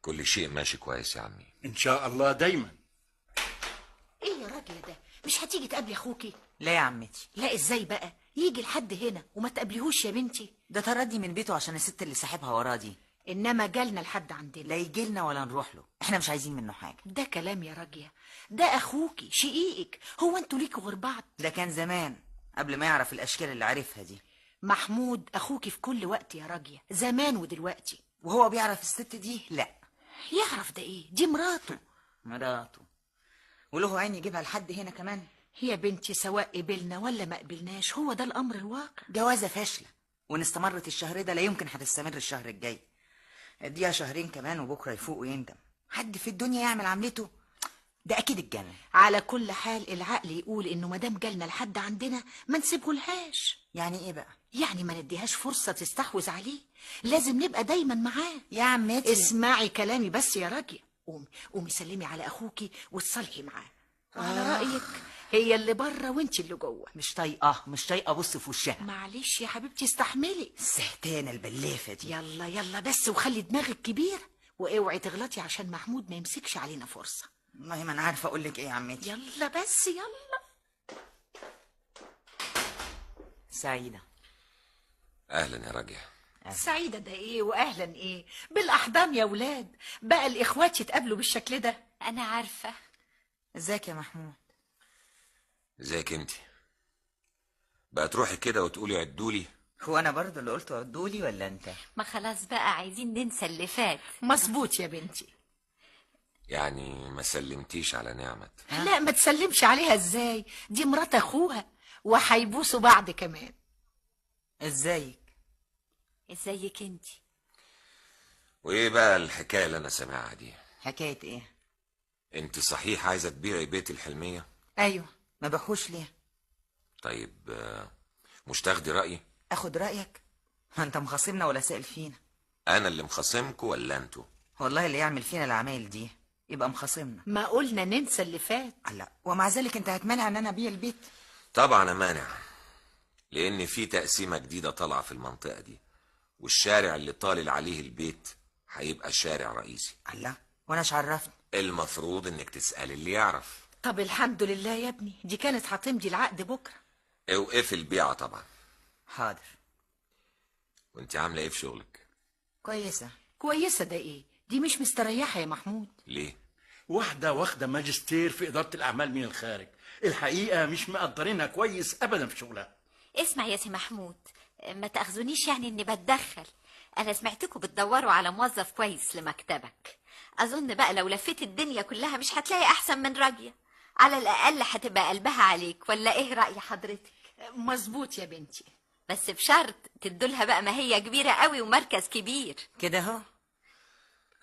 كل شيء ماشي كويس يا عمي. ان شاء الله دايما. ايه يا راجل ده، مش هتيجي تقابلي اخوكي؟ لا يا عمتي. لا ازاي بقى يجي لحد هنا وما تقابليهوش يا بنتي؟ ده طردني من بيته عشان الست اللي ساحبها وراه دي. انما جالنا لحد عندنا. لا يجيلنا ولا نروح له، احنا مش عايزين منه حاجه. ده كلام يا راجية، ده اخوكي شقيقك، هو انتوا ليكوا غير بعض؟ ده كان زمان قبل ما يعرف الاشكال اللي عارفها دي. محمود اخوكي في كل وقت يا راجية، زمان ودلوقتي. وهو بيعرف الست دي؟ لا. يعرف ده ايه؟ دي مراته. مراته وله عين يجيبها لحد هنا كمان؟ يا بنتي سواء قبلنا ولا ما قبلناش هو ده الامر الواقع. جوازه فاشله، وان استمرت الشهر ده لا يمكن هتستمر الشهر الجاي. اديها شهرين كمان وبكره يفوق ويندم. حد في الدنيا يعمل عملته؟ ده اكيد اتجنن. على كل حال العقل يقول انه مادام جالنا لحد عندنا ما نسيبهولهاش. يعني ايه بقى؟ يعني ما نديهاش فرصة تستحوذ عليه، لازم نبقى دايما معاه. يا عمتي اسمعي كلامي بس يا راجية، قومي سلمي على اخوكي وتصالحي معاه. على رأيك هي اللي بره وانت اللي جوه. مش طايقه ابص في وشها. معلش يا حبيبتي استحملي. السهتانه البلافه دي. يلا يلا بس وخلي دماغك كبيرة، واوعي تغلطي عشان محمود ما يمسكش علينا فرصة. والله ما انا عارفه اقول لك ايه يا عمتي. يلا بس يلا. سعيده. اهلا يا راجع. سعيدة ده ايه واهلا ايه؟ بالاحضان يا ولاد، بقى الاخوات يتقابلوا بالشكل ده؟ انا عارفة. ازيك يا محمود؟ ازيك انت؟ بقى تروحي كده وتقولي عدولي؟ هو انا برضه اللي قلت عدولي ولا انت؟ ما خلاص بقى عايزين ننسى اللي فات. مظبوط يا بنتي. يعني ما سلمتيش على نعمت؟ لا ما تسلمش عليها ازاي، دي مرات اخوها وهيبوسوا بعض كمان. ازيك؟ ازيك انتي؟ وايه بقى الحكايه اللي انا سامعها دي؟ حكايه ايه؟ انت صحيح عايزه تبيعي بيت الحلميه؟ ايوه. ما بحوش ليه؟ طيب مش تاخدي رايي؟ اخد رايك؟ ما انت مخاصمنا ولا سائل فينا. انا اللي مخاصمكوا ولا انتوا؟ والله اللي يعمل فينا العمايل دي يبقى مخاصمنا. ما قلنا ننسى اللي فات. لا، ومع ذلك انت هتمنع ان انا ابيع البيت؟ طبعا مانع، لان في تقسيمه جديده طالعه في المنطقه دي، والشارع اللي طالل عليه البيت هيبقى شارع رئيسي. الله، وانا ايش عرفني؟ المفروض انك تسألي اللي يعرف. طب الحمد لله يا ابني، دي كانت هتمضي العقد بكره. اوقفي البيعه طبعا. حاضر. وانت عامله ايه في شغلك؟ كويسه. كويسه ده ايه؟ دي مش مستريحه يا محمود. ليه؟ واحدة واخدة ماجستير في إدارة الأعمال من الخارج، الحقيقة مش مقدرينها كويس أبدا في شغلها. اسمع يا سي محمود، ما تاخذونيش يعني اني بتدخل. انا سمعتكم بتدوروا على موظف كويس لمكتبك. اظن بقى لو لفيت الدنيا كلها مش هتلاقي احسن من راجية. على الاقل هتبقى قلبها عليك، ولا ايه رأي حضرتك؟ مظبوط يا بنتي، بس بشرط تدولها بقى ما هي كبيرة قوي ومركز كبير كده اهو.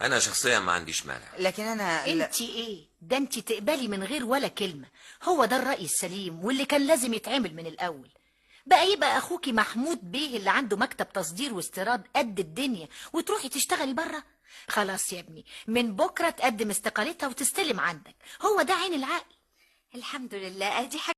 انا شخصيا ما عنديش مانع. لكن انا انت ايه ده، انت تقبلي من غير ولا كلمه. هو ده الرأي السليم واللي كان لازم يتعمل من الاول. بقى يبقى اخوكي محمود بيه اللي عنده مكتب تصدير واستيراد قد الدنيا وتروحي تشتغلي بره؟ خلاص يا ابني، من بكره تقدم استقالتها وتستلم عندك، هو ده عين العقل. الحمد لله ادي حاجة